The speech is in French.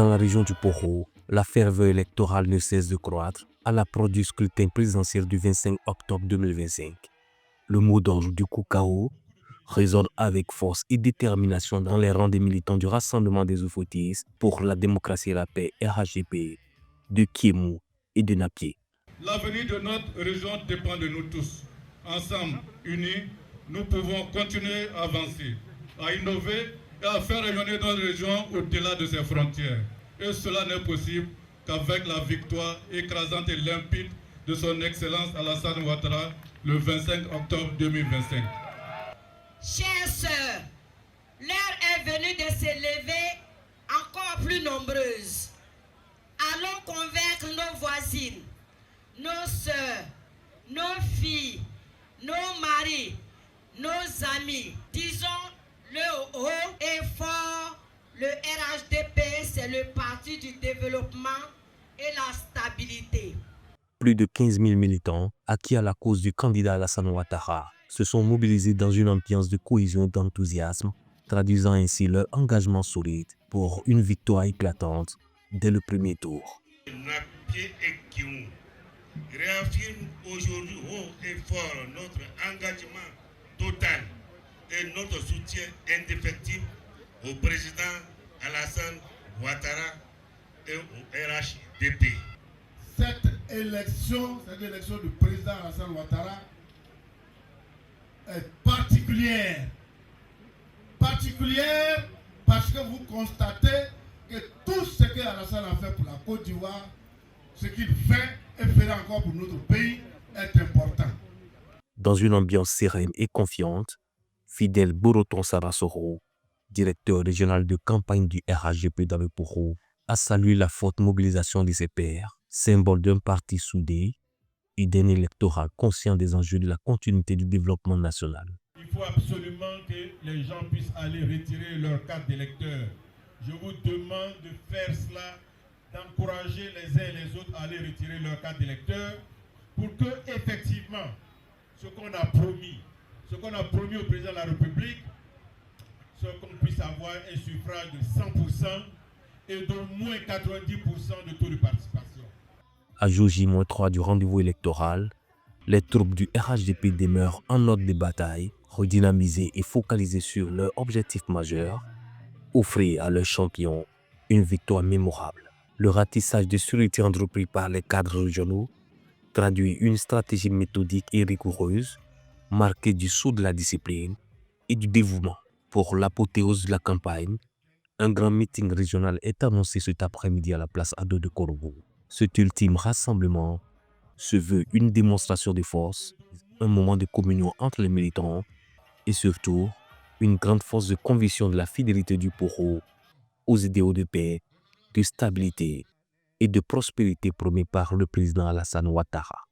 Dans la région du Poro, la ferveur électorale ne cesse de croître à l'approche du scrutin présidentiel du 25 octobre 2025. Le mot d'ordre du Koukao résonne avec force et détermination dans les rangs des militants du Rassemblement des Ofotis pour la démocratie et la paix RHDP, de Kémou et de Napié. L'avenir de notre région dépend de nous tous. Ensemble, unis, nous pouvons continuer à avancer, à innover et à faire rayonner notre région au-delà de ses frontières. Et cela n'est possible qu'avec la victoire écrasante et limpide de son Excellence Alassane Ouattara le 25 octobre 2025. Chères sœurs, l'heure est venue de s'élever encore plus nombreuses. Allons convaincre nos voisines, nos sœurs, nos filles, nos maris, nos amis. Disons-le haut et fort, le RHDP, c'est le parti du développement et la stabilité. Plus de 15 000 militants, acquis à la cause du candidat Alassane Ouattara, se sont mobilisés dans une ambiance de cohésion et d'enthousiasme, traduisant ainsi leur engagement solide pour une victoire éclatante dès le premier tour. Napié et Kémou réaffirment aujourd'hui haut et fort notre engagement total et notre soutien indéfectible au président Alassane Ouattara et au RHDP. Cette élection du président Alassane Ouattara est particulière. Particulière parce que vous constatez que tout ce que Alassane a fait pour la Côte d'Ivoire, ce qu'il fait et fera encore pour notre pays est important. Dans une ambiance sereine et confiante, Fidèle Boroton Sarasoro, directeur régional de campagne du RHDP dans le Poro, a salué la forte mobilisation de ses pairs, symbole d'un parti soudé et d'un électorat conscient des enjeux de la continuité du développement national. Il faut absolument que les gens puissent aller retirer leur carte d'électeur. Je vous demande de faire cela, d'encourager les uns et les autres à aller retirer leur carte d'électeur pour que, effectivement, ce qu'on a promis au président de la République, c'est qu'on puisse avoir un suffrage de 100% et d'au moins 90% de taux de participation. À jour J-3 du rendez-vous électoral, les troupes du RHDP demeurent en ordre de bataille, redynamisées et focalisées sur leur objectif majeur, offrir à leurs champions une victoire mémorable. Le ratissage de sûreté entrepris par les cadres régionaux traduit une stratégie méthodique et rigoureuse, marquée du sceau de la discipline et du dévouement. Pour l'apothéose de la campagne, un grand meeting régional est annoncé cet après-midi à la place Ado de Korogo. Cet ultime rassemblement se veut une démonstration de force, un moment de communion entre les militants et surtout une grande force de conviction de la fidélité du Poro aux idéaux de paix, de stabilité et de prospérité promis par le président Alassane Ouattara.